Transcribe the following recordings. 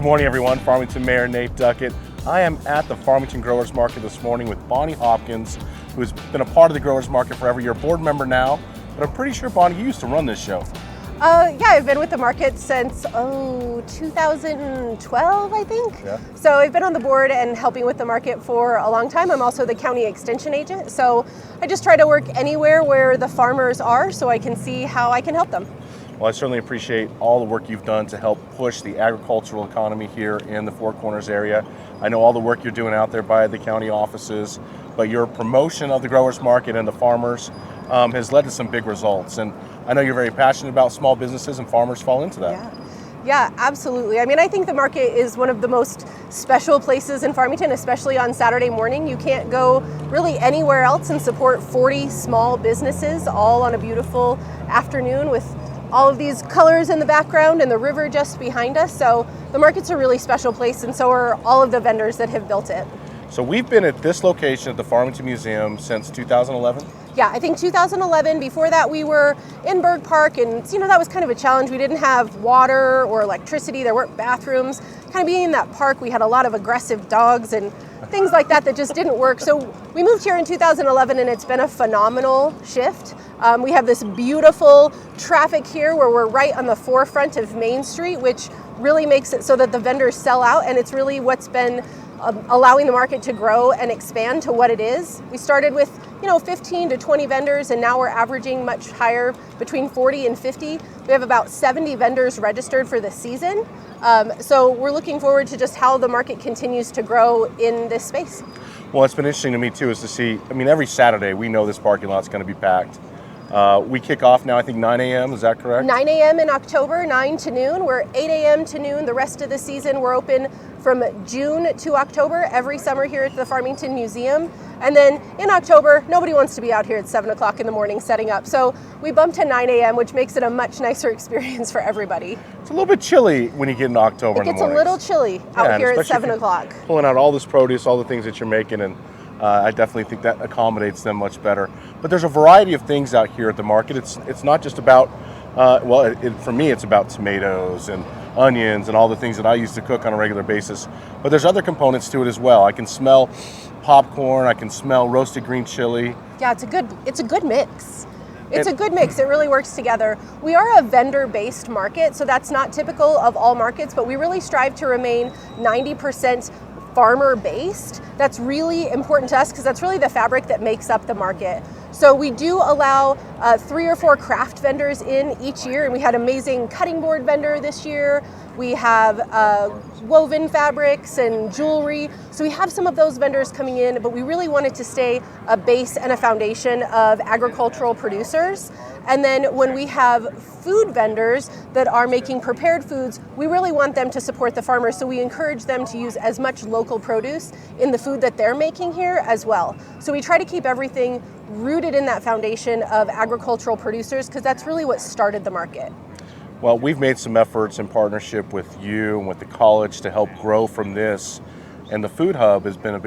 morning, everyone. Farmington Mayor Nate Duckett. I am at the Farmington Growers Market this morning with Bonnie Hopkins, who has been a part of the Growers Market forever. You're a board member now, but I'm pretty sure, Bonnie, you used to run this show. Yeah, I've been with the market since 2012, I think. Yeah. So I've been on the board and helping with the market for a long time. I'm also the county extension agent, so I just try to work anywhere where the farmers are so I can see how I can help them. Well, I certainly appreciate all the work you've done to help push the agricultural economy here in the Four Corners area. I know all the work you're doing out there by the county offices, but your promotion of the growers market and the farmers has led to some big results. And I know you're very passionate about small businesses, and farmers fall into that. Yeah, absolutely. I mean, I think the market is one of the most special places in Farmington, especially on Saturday morning. You can't go really anywhere else and support 40 small businesses all on a beautiful afternoon with all of these colors in the background and the river just behind us. So the market's a really special place, and so are all of the vendors that have built it. So we've been at this location at the Farmington Museum since 2011? Yeah, I think 2011. Before that, we were in Berg Park, and that was kind of a challenge. We didn't have water or electricity. There weren't bathrooms. Kind of being in that park, we had a lot of aggressive dogs and things like that just didn't work. So we moved here in 2011, and it's been a phenomenal shift. We have this beautiful traffic here where we're right on the forefront of Main Street, which really makes it so that the vendors sell out, and it's really what's been allowing the market to grow and expand to what it is. We started with 15 to 20 vendors, and now we're averaging much higher, between 40 and 50. We have about 70 vendors registered for the season. So we're looking forward to just how the market continues to grow in this space. Well, it's been interesting to me too, is to see, every Saturday we know this parking lot's going to be packed. We kick off now, I think 9 a.m., is that correct? 9 a.m. in October, 9 to noon. We're 8 a.m. to noon. The rest of the season, we're open from June to October every summer here at the Farmington Museum. And then in October, nobody wants to be out here at 7 o'clock in the morning setting up. So we bump to 9 a.m., which makes it a much nicer experience for everybody. It's a little bit chilly when you get into October in the morning. It gets a little chilly out here at 7 o'clock. Pulling out all this produce, all the things that you're making, and I definitely think that accommodates them much better. But there's a variety of things out here at the market. It's not just about, for me, it's about tomatoes and onions and all the things that I used to cook on a regular basis. But there's other components to it as well. I can smell popcorn. I can smell roasted green chili. Yeah, it's a good mix. It's a good mix. It really works together. We are a vendor-based market, so that's not typical of all markets, but we really strive to remain 90% farmer-based. That's really important to us because that's really the fabric that makes up the market. So we do allow 3 or 4 craft vendors in each year, and we had an amazing cutting board vendor this year. We have woven fabrics and jewelry. So we have some of those vendors coming in, but we really wanted to stay a base and a foundation of agricultural producers. And then when we have food vendors that are making prepared foods, we really want them to support the farmers. So we encourage them to use as much local produce in the food that they're making here as well. So we try to keep everything rooted in that foundation of agricultural producers because that's really what started the market. Well, we've made some efforts in partnership with you and with the college to help grow from this. And the Food Hub has been in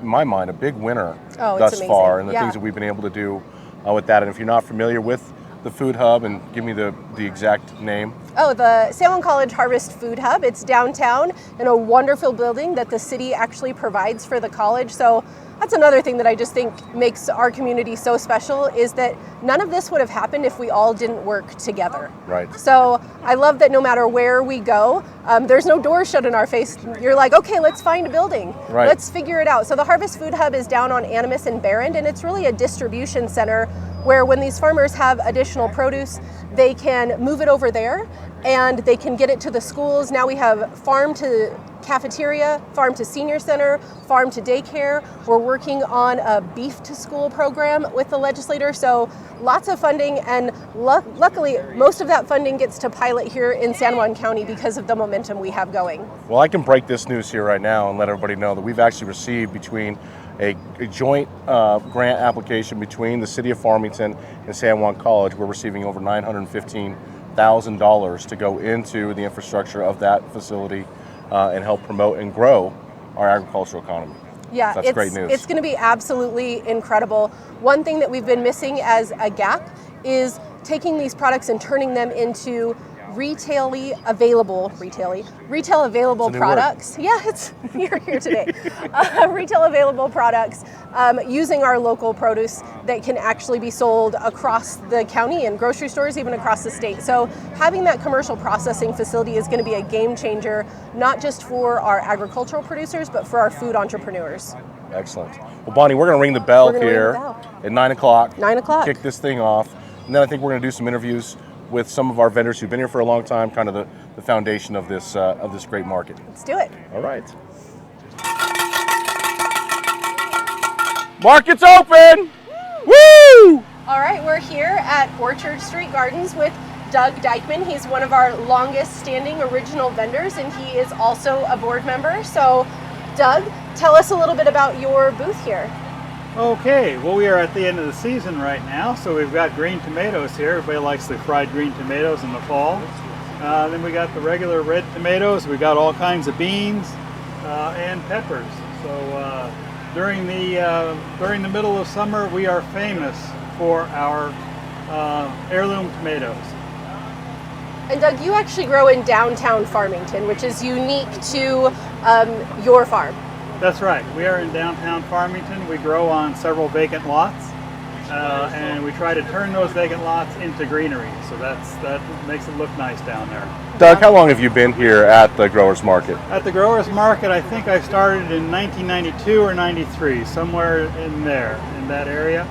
my mind, a big winner thus far, and the things that we've been able to do with that. And if you're not familiar with the Food Hub, and give me the exact name. Oh, the Salem College Harvest Food Hub. It's downtown in a wonderful building that the city actually provides for the college. So that's another thing that I just think makes our community so special, is that none of this would have happened if we all didn't work together. Right. So I love that no matter where we go, there's no door shut in our face. You're like, okay, let's find a building. Right. Let's figure it out. So the Harvest Food Hub is down on Animas and Barron, and it's really a distribution center where when these farmers have additional produce, they can move it over there and they can get it to the schools. Now we have farm to cafeteria, farm to senior center, farm to daycare. We're working on a beef to school program with the legislator. So lots of funding, and luckily most of that funding gets to pilot here in San Juan County because of the momentum we have going. Well, I can break this news here right now and let everybody know that we've actually received between a joint grant application between the City of Farmington and San Juan College. We're receiving over $915,000 to go into the infrastructure of that facility and help promote and grow our agricultural economy. Yeah, that's great news. It's going to be absolutely incredible. One thing that we've been missing as a gap is taking these products and turning them into retail available products. Yeah, you're here today. Retail available products using our local produce that can actually be sold across the county and grocery stores, even across the state. So having that commercial processing facility is going to be a game changer, not just for our agricultural producers, but for our food entrepreneurs. Excellent. Well, Bonnie, we're going to ring the bell here at 9 o'clock. 9 o'clock. Kick this thing off. And then I think we're going to do some interviews with some of our vendors who've been here for a long time, kind of the foundation of this great market. Let's do it. All right. Market's open! Woo! All right, we're here at Orchard Street Gardens with Doug Dyckman. He's one of our longest standing original vendors, and he is also a board member. So, Doug, tell us a little bit about your booth here. Okay, well, we are at the end of the season right now, so we've got green tomatoes here. Everybody likes the fried green tomatoes in the fall. Then we got the regular red tomatoes. We got all kinds of beans and peppers. So during the middle of summer, we are famous for our heirloom tomatoes. And Doug, you actually grow in downtown Farmington, which is unique to your farm. That's right. We are in downtown Farmington. We grow on several vacant lots, and we try to turn those vacant lots into greenery. So that makes it look nice down there. Doug, how long have you been here at the Growers Market? At the Growers Market, I think I started in 1992 or 93, somewhere in there, in that area.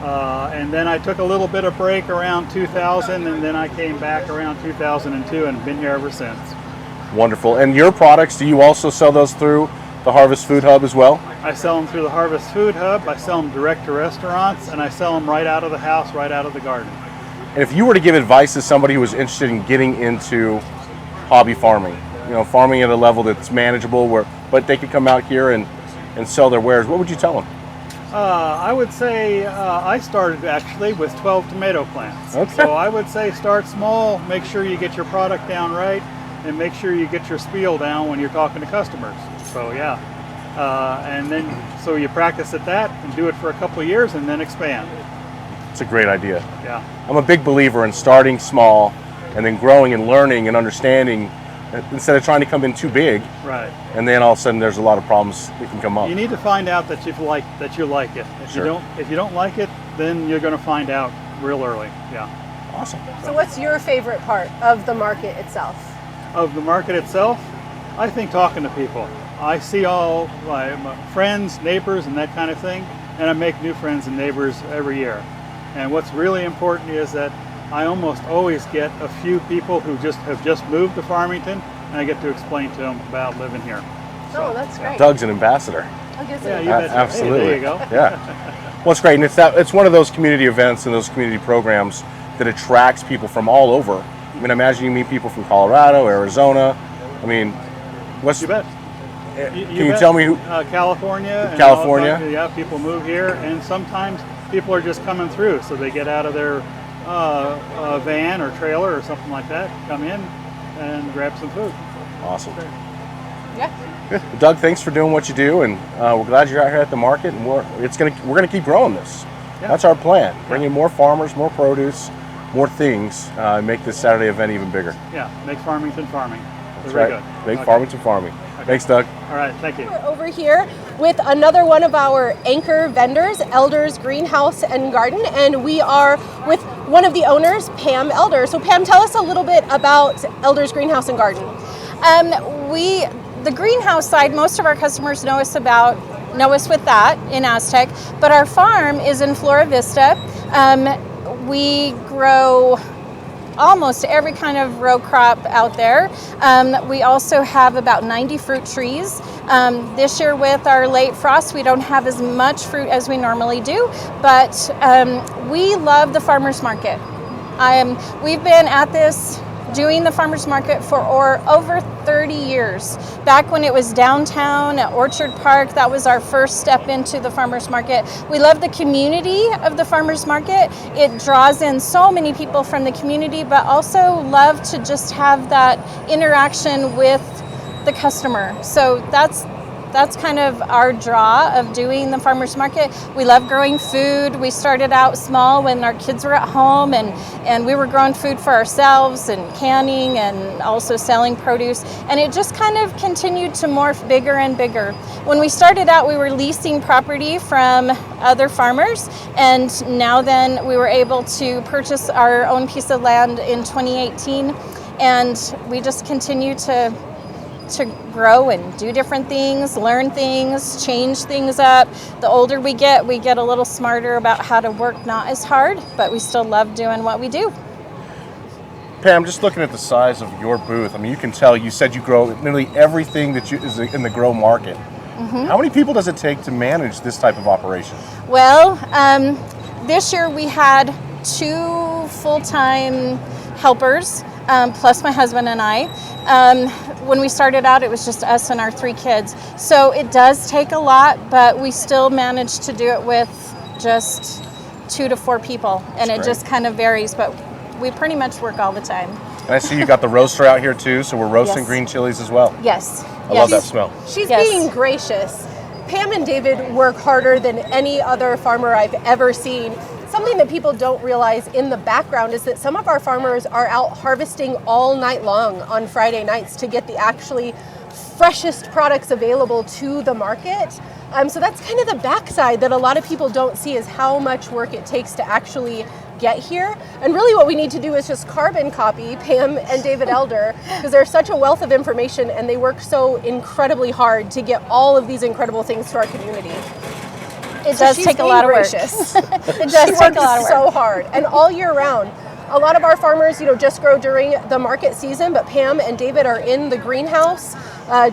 And then I took a little bit of break around 2000, and then I came back around 2002 and been here ever since. Wonderful. And your products, do you also sell those through the Harvest Food Hub as well? I sell them through the Harvest Food Hub, I sell them direct to restaurants, and I sell them right out of the house, right out of the garden. And if you were to give advice to somebody who was interested in getting into hobby farming, farming at a level that's manageable, but they could come out here and sell their wares, what would you tell them? I would say I started actually with 12 tomato plants. Okay. So I would say start small, make sure you get your product down right, and make sure you get your spiel down when you're talking to customers. So yeah, and then so you practice at that and do it for a couple of years and then expand. It's a great idea. Yeah. I'm a big believer in starting small and then growing and learning and understanding instead of trying to come in too big. Right. And then all of a sudden there's a lot of problems that can come up. You need to find out that you like it. Sure. If you don't like it, then you're going to find out real early. Yeah. Awesome. So what's your favorite part of the market itself? Of the market itself, I think talking to people. I see all my friends, neighbors, and that kind of thing, and I make new friends and neighbors every year. And what's really important is that I almost always get a few people who have just moved to Farmington, and I get to explain to them about living here. Oh, that's great. Doug's an ambassador. Yeah, you bet. Absolutely. Hey, there you go. Yeah. Well, it's great, and it's one of those community events and those community programs that attracts people from all over. I mean, imagine you meet people from Colorado, Arizona. I mean, You bet. Can you tell me who? California. California? Yeah, people move here, and sometimes people are just coming through, so they get out of their van or trailer or something like that, come in and grab some food. Awesome. Yeah. Good. Well, Doug, thanks for doing what you do, and we're glad you're out here at the market, and we're gonna keep growing this. Yeah. That's our plan. Bring in more farmers, more produce, more things, and make this Saturday event even bigger. Yeah, make Farmington farming. That's Very right. good. Make Okay. Farmington farming. Thanks, Doug. All right, thank you. We're over here with another one of our anchor vendors, Elder's Greenhouse and Garden, and we are with one of the owners, Pam Elder. So Pam, tell us a little bit about Elder's Greenhouse and Garden. The greenhouse side, most of our customers know us with that in Aztec, but our farm is in Flora Vista. We grow almost every kind of row crop out there. We also have about 90 fruit trees. This year with our late frost, we don't have as much fruit as we normally do, but we love the farmers market. We've been at this doing the farmers market for over 30 years. Back when it was downtown at Orchard Park, that was our first step into the farmers market. We love the community of the farmers market. It draws in so many people from the community, but also love to just have that interaction with the customer. So that's that's kind of our draw of doing the farmers market. We love growing food. We started out small when our kids were at home, and we were growing food for ourselves and canning and also selling produce. And it just kind of continued to morph bigger and bigger. When we started out, we were leasing property from other farmers, and now then we were able to purchase our own piece of land in 2018, and we just continue to grow and do different things, learn things, change things up. The older we get a little smarter about how to work not as hard, but we still love doing what we do. Pam, just looking at the size of your booth, I mean, you can tell, you said you grow nearly everything that is in the grow market. How many people does it take to manage this type of operation? Well, this year we had 2 full-time helpers, plus my husband and I. When we started out, it was just us and our 3 kids. So it does take a lot, but we still manage to do it with just 2 to 4 people. And it just kind of varies, but we pretty much work all the time. And I see you got the roaster out here too, so we're roasting green chilies as well. Yes. I love that smell. She's being gracious. Pam and David work harder than any other farmer I've ever seen. Something that people don't realize in the background is that some of our farmers are out harvesting all night long on Friday nights to get the actually freshest products available to the market. So that's kind of the backside that a lot of people don't see, is how much work it takes to actually get here. And really what we need to do is just carbon copy Pam and David Elder, because they're such a wealth of information and they work so incredibly hard to get all of these incredible things to our community. It does take a lot of work. It does take a lot of work. So hard, and all year round. A lot of our farmers, just grow during the market season, but Pam and David are in the greenhouse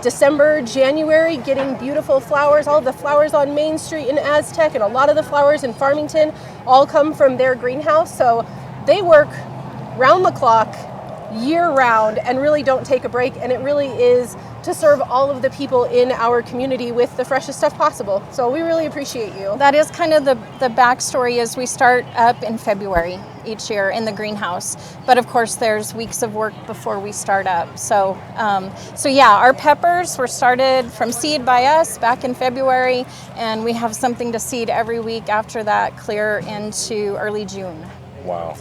December, January, getting beautiful flowers. All of the flowers on Main Street in Aztec and a lot of the flowers in Farmington all come from their greenhouse. So they work round the clock, year round, and really don't take a break. And it really is to serve all of the people in our community with the freshest stuff possible. So we really appreciate you. That is kind of the backstory. Is we start up in February each year in the greenhouse, but of course there's weeks of work before we start up. So yeah, our peppers were started from seed by us back in February, and we have something to seed every week after that, clear into early June. Wow.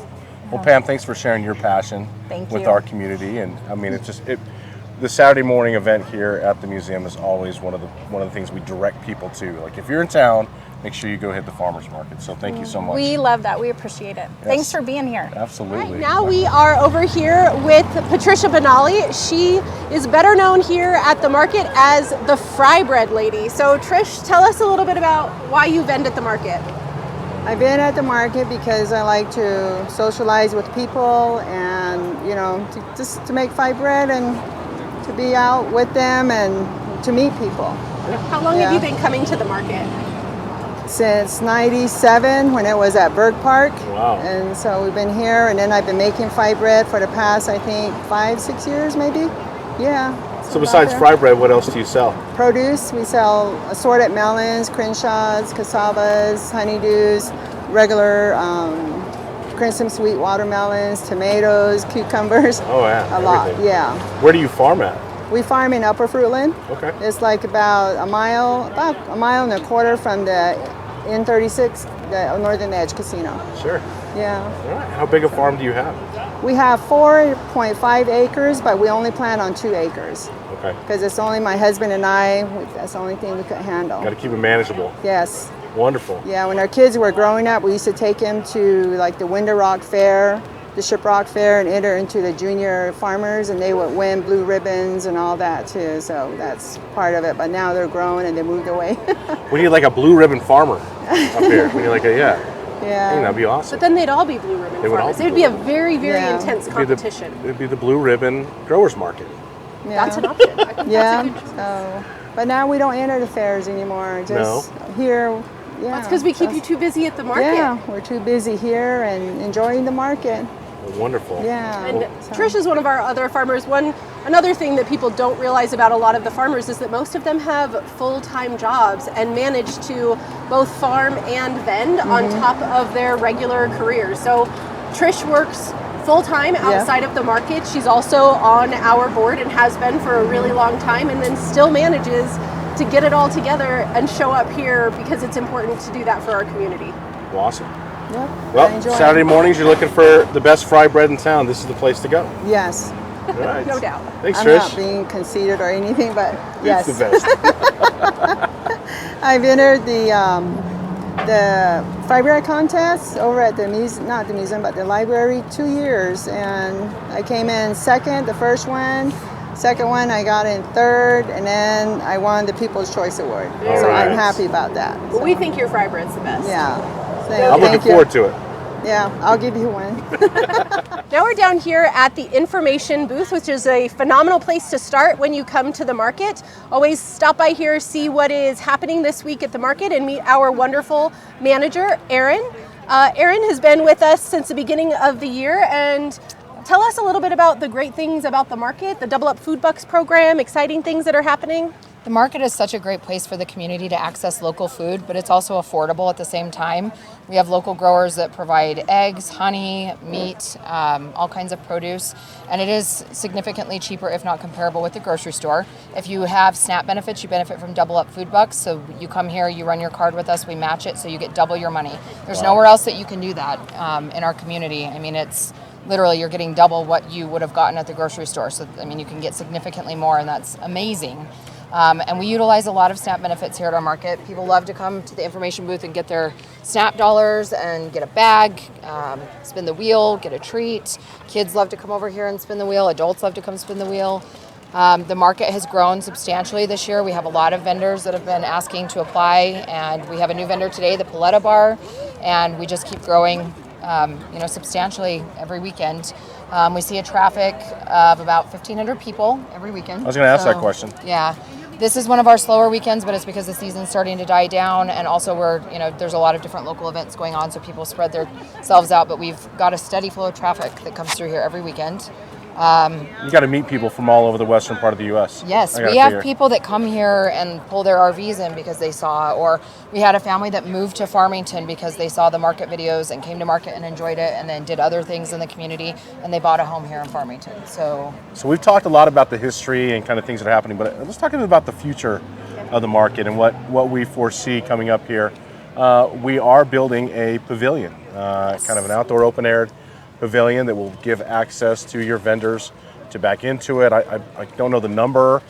Well, Pam, thanks for sharing your passion Thank with you. our community. And I mean, the Saturday morning event here at the museum is always one of the things we direct people to. Like, if you're in town, make sure you go hit the farmers market. So thank you so much. We love that. We appreciate it. Yes. Thanks for being here. Absolutely. Right, now we are over here with Patricia Benali. She is better known here at the market as the fry bread lady. So Trish, tell us a little bit about why you vend at the market. I've been at the market because I like to socialize with people and, just to make fry bread and to be out with them and to meet people. How long have you been coming to the market? Since '97, when it was at Berg Park. Wow. And so we've been here, and then I've been making fry bread for the past, I think, 5-6 years maybe. Yeah. So besides fry bread, what else do you sell? Produce, we sell assorted melons, Crenshaws, cassavas, honeydews, regular crimson sweet watermelons, tomatoes, cucumbers. Oh yeah, a lot, everything. yeah. Where do you farm at? We farm in Upper Fruitland. Okay. It's like about a mile and a quarter from the N36, the Northern Edge Casino. Sure. Yeah. All right. How big a farm do you have? We have 4.5 acres, but we only plant on 2 acres. Okay. Because it's only my husband and I, that's the only thing we could handle. Got to keep it manageable. Yes. Wonderful. Yeah, when our kids were growing up, we used to take them to like the Winter Rock Fair, the Shiprock Fair, and enter into the junior farmers, and they would win blue ribbons and all that too. So that's part of it. But now they're grown and they moved away. We need like a blue ribbon farmer up here. We need like Yeah. I think that'd be awesome. But then they'd all be blue ribbon They would all farmers. be It would be a blue very, very Yeah. intense It'd be the- competition. It'd be the blue ribbon growers market. Yeah. That's an option. I think Yeah. that's a good- So, but now we don't enter the fairs anymore. Just here. Yeah. That's because we keep you too busy at the market. Yeah, we're too busy here and enjoying the market. Wonderful. Yeah. And So- Trish is one of our other farmers. Another thing that people don't realize about a lot of the farmers is that most of them have full-time jobs and manage to both farm and vend on top of their regular careers. So Trish works full-time outside of the market. She's also on our board and has been for a really long time, and then still manages to get it all together and show up here because it's important to do that for our community. Awesome. Yep. Well, Saturday mornings, you're looking for the best fry bread in town. This is the place to go. Yes. All right. No doubt. Thanks, I'm Trish. not being conceited or anything, but yes. It's the best. I've entered the fry bread contest over at the museum, not the museum, but the library 2 years, and I came in second, the first one. Second one, I got in third, and then I won the People's Choice Award. All so right. I'm happy about that. Well, we think your fry bread's the best. Yeah. So, I'm looking thank you. forward to it. Yeah, I'll give you one. Now we're down here at the information booth, which is a phenomenal place to start when you come to the market. Always stop by here, see what is happening this week at the market, and meet our wonderful manager, Erin. Erin has been with us since the beginning of the year, and tell us a little bit about the great things about the market, the Double Up Food Bucks program, exciting things that are happening. The market is such a great place for the community to access local food, but it's also affordable at the same time. We have local growers that provide eggs, honey, meat, all kinds of produce, and it is significantly cheaper, if not comparable, with the grocery store. If you have SNAP benefits, you benefit from Double Up Food Bucks. So you come here, you run your card with us, we match it, so you get double your money. There's nowhere else that you can do that in our community. I mean, it's literally you're getting double what you would have gotten at the grocery store. So, I mean, you can get significantly more, and that's amazing. And we utilize a lot of SNAP benefits here at our market. People love to come to the information booth and get their SNAP dollars and get a bag, spin the wheel, get a treat. Kids love to come over here and spin the wheel. Adults love to come spin the wheel. The market has grown substantially this year. We have a lot of vendors that have been asking to apply, and we have a new vendor today, the Paletta Bar, and we just keep growing substantially every weekend. We see a traffic of about 1,500 people every weekend. I was going to ask that question. Yeah. This is one of our slower weekends, but it's because the season's starting to die down, and also there's a lot of different local events going on, so people spread themselves out, but we've got a steady flow of traffic that comes through here every weekend. You got to meet people from all over the western part of the U.S. Yes, we have people that come here and pull their RVs in because they saw, or we had a family that moved to Farmington because they saw the market videos and came to market and enjoyed it, and then did other things in the community, and they bought a home here in Farmington. So we've talked a lot about the history and kind of things that are happening, but let's talk about the future of the market and what we foresee coming up here. We are building a pavilion, kind of an outdoor open air pavilion that will give access to your vendors to back into it. I don't know the number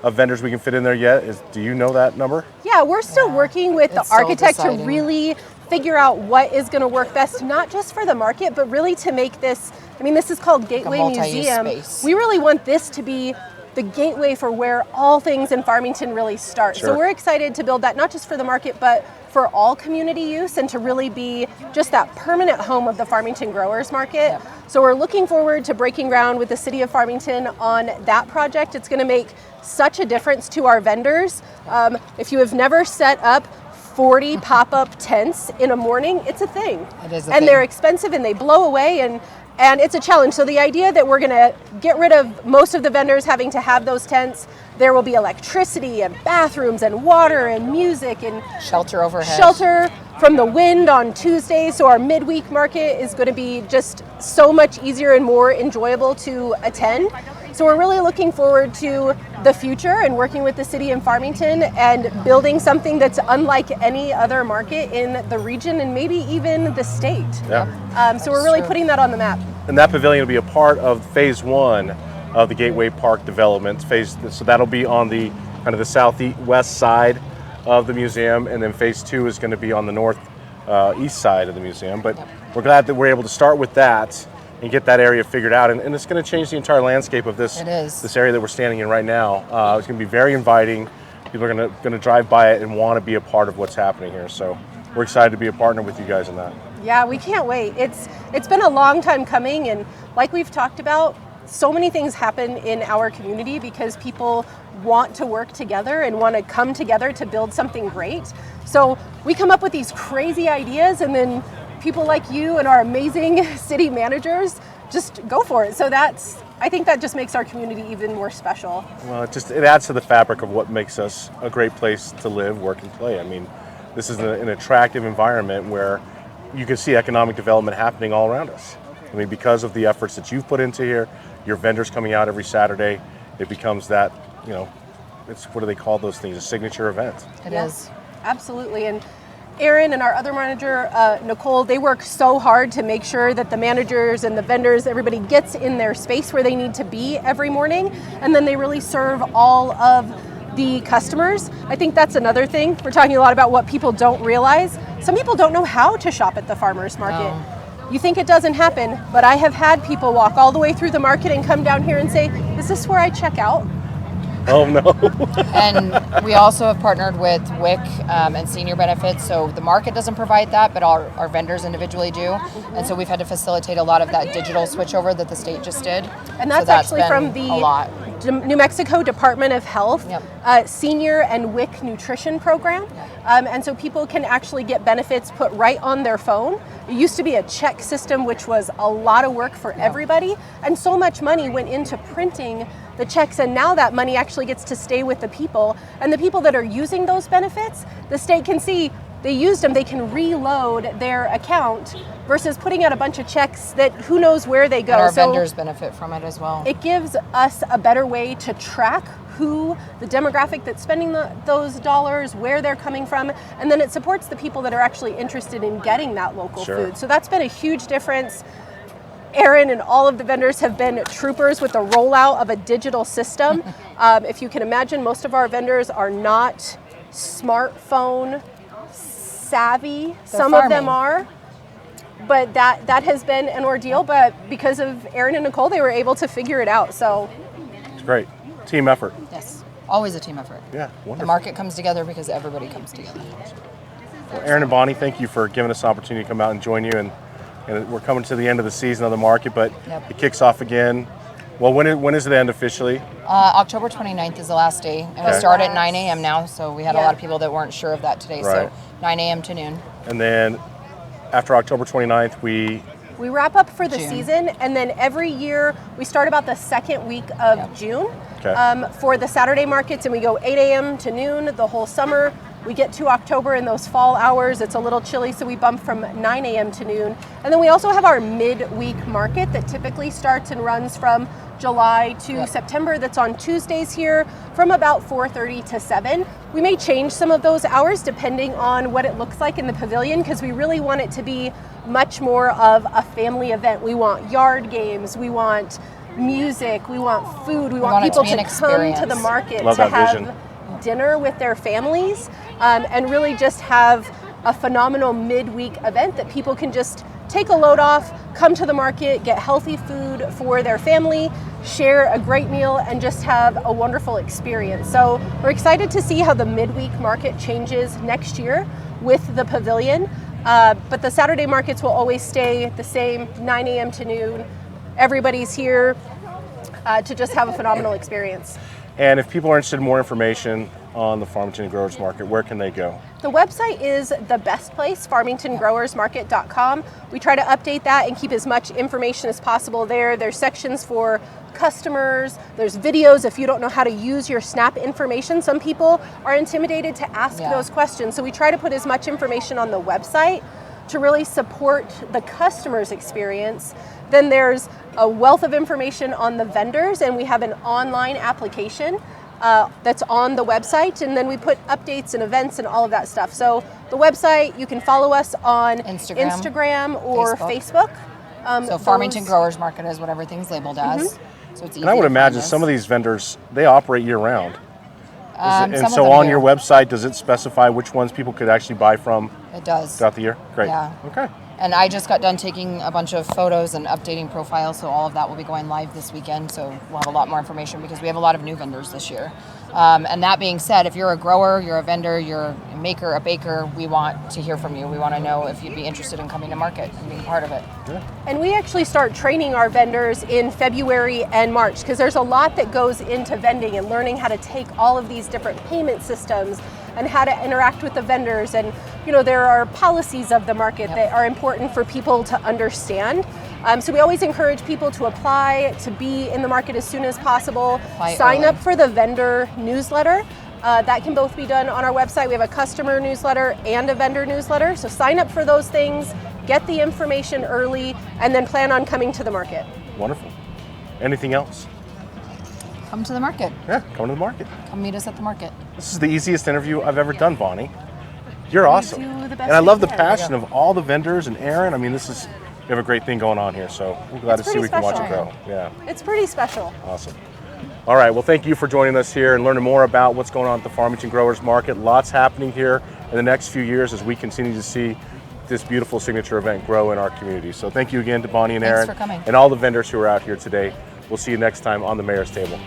of vendors we can fit in there yet. Do you know that number? Yeah, we're still working with the architect to really figure out what is going to work best, not just for the market, but really to make this, this is called Gateway Museum. Space. We really want this to be the gateway for where all things in Farmington really start. Sure. So we're excited to build that, not just for the market, but for all community use, and to really be just that permanent home of the Farmington Growers Market. Yep. So we're looking forward to breaking ground with the City of Farmington on that project. It's going to make such a difference to our vendors. If you have never set up 40 pop-up tents in a morning, it's a thing. It is a and thing. They're expensive and they blow away, and it's a challenge. So the idea that we're going to get rid of most of the vendors having to have those tents, there will be electricity and bathrooms and water and music and shelter overhead. Shelter from the wind on Tuesdays. So our midweek market is going to be just so much easier and more enjoyable to attend. So we're really looking forward to the future and working with the city in Farmington and building something that's unlike any other market in the region and maybe even the state. Yeah. So we're really putting that on the map. And that pavilion will be a part of phase 1 of the Gateway Park development. So that'll be on the kind of the southwest side of the museum, and then phase 2 is going to be on the northeast side of the museum. But we're glad that we're able to start with that and get that area figured out, and it's going to change the entire landscape of this area that we're standing in right now. It's going to be very inviting. People are going to drive by it and want to be a part of what's happening here. So we're excited to be a partner with you guys in that. Yeah, we can't wait. It's been a long time coming, and like we've talked about, so many things happen in our community because people want to work together and want to come together to build something great. So we come up with these crazy ideas, and then people like you and our amazing city managers just go for it. So I think that just makes our community even more special. Well, it adds to the fabric of what makes us a great place to live, work, and play. I mean, this is an attractive environment where you can see economic development happening all around us. I mean, because of the efforts that you've put into here, your vendors coming out every Saturday, it becomes that, it's what do they call those things? A signature event. It is. Absolutely. And Aaron and our other manager, Nicole, they work so hard to make sure that the managers and the vendors, everybody gets in their space where they need to be every morning. And then they really serve all of the customers. I think that's another thing. We're talking a lot about what people don't realize. Some people don't know how to shop at the farmers market. No. You think it doesn't happen, but I have had people walk all the way through the market and come down here and say, is this where I check out? Oh no. And we also have partnered with WIC and senior benefits. So the market doesn't provide that, but our vendors individually do. And so we've had to facilitate a lot of that digital switchover that the state just did. And that's, so actually from the a lot. New Mexico Department of Health senior and WIC nutrition program. And so people can actually get benefits put right on their phone. It used to be a check system, which was a lot of work for everybody. And so much money went into printing the checks, and now that money actually gets to stay with the people. And the people that are using those benefits, the state can see they used them, they can reload their account versus putting out a bunch of checks that who knows where they go. And our vendors benefit from it as well. It gives us a better way to track who, the demographic that's spending those dollars, where they're coming from, and then it supports the people that are actually interested in getting that local food. So that's been a huge difference. Aaron and all of the vendors have been troopers with the rollout of a digital system. If you can imagine, most of our vendors are not smartphone savvy. They're Some farming. of them are, but that has been an ordeal. But because of Aaron and Nicole, they were able to figure it out. So It's great. Team effort. Yes, always a team effort. Yeah, wonderful. The market comes together because everybody comes together. Well, Aaron and Bonnie, thank you for giving us the opportunity to come out and join you. And we're coming to the end of the season of the market, but it kicks off again. Well, when is it end officially? October 29th is the last day, and we start at 9 a.m. now, so we had a lot of people that weren't sure of that today, Right. so 9 a.m. to noon. And then after October 29th, we wrap up for the June. season, and then every year we start about the second week of June for the Saturday markets, and we go 8 a.m. to noon the whole summer. We get to October in those fall hours, it's a little chilly, so we bump from 9 a.m. to noon. And then we also have our midweek market that typically starts and runs from July to September. That's on Tuesdays here from about 4:30 to 7. We may change some of those hours depending on what it looks like in the pavilion, because we really want it to be much more of a family event. We want yard games, we want music, we want food, we want people to come to the market to have dinner with their families, and really just have a phenomenal midweek event that people can just take a load off, come to the market, get healthy food for their family, share a great meal, and just have a wonderful experience. So we're excited to see how the midweek market changes next year with the pavilion, but the Saturday markets will always stay the same, 9 a.m. to noon. Everybody's here to just have a phenomenal experience. And if people are interested in more information on the Farmington Growers Market, where can they go? The website is the best place, farmingtongrowersmarket.com. We try to update that and keep as much information as possible there. There's sections for customers, there's videos if you don't know how to use your SNAP information. Some people are intimidated to ask those questions, so we try to put as much information on the website to really support the customer's experience. Then there's a wealth of information on the vendors, and we have an online application that's on the website, and then we put updates and events and all of that stuff. So the website, you can follow us on Instagram or Facebook. So Farmington Growers Market is what everything's labeled as. So it's easy. And I would imagine some of these vendors, they operate year round. And so on your website, does it specify which ones people could actually buy from? It does. Throughout the year? Great. Yeah. Okay. And I just got done taking a bunch of photos and updating profiles, so all of that will be going live this weekend. So we'll have a lot more information because we have a lot of new vendors this year. And that being said, if you're a grower, you're a vendor, you're a maker, a baker, we want to hear from you. We want to know if you'd be interested in coming to market and being part of it. Yeah. And we actually start training our vendors in February and March, because there's a lot that goes into vending and learning how to take all of these different payment systems and how to interact with the vendors. And there are policies of the market that are important for people to understand. So we always encourage people to apply, to be in the market as soon as possible. Sign up for the vendor newsletter. That can both be done on our website. We have a customer newsletter and a vendor newsletter. So sign up for those things, get the information early, and then plan on coming to the market. Wonderful. Anything else? come to the market. Yeah, come to the market. Come meet us at the market. This is the easiest interview I've ever done, Bonnie. You're awesome. do the best And I we love the can. passion of all the vendors and Aaron. I mean, we have a great thing going on here, so we're glad It's to see we can watch it pretty grow. Yeah, It's pretty special. awesome. All right, well, thank you for joining us here and learning more about what's going on at the Farmington Growers Market. Lots happening here in the next few years as we continue to see this beautiful signature event grow in our community. So thank you again to Bonnie and Thanks Aaron for coming. and all the vendors who are out here today. We'll see you next time on the Mayor's Table.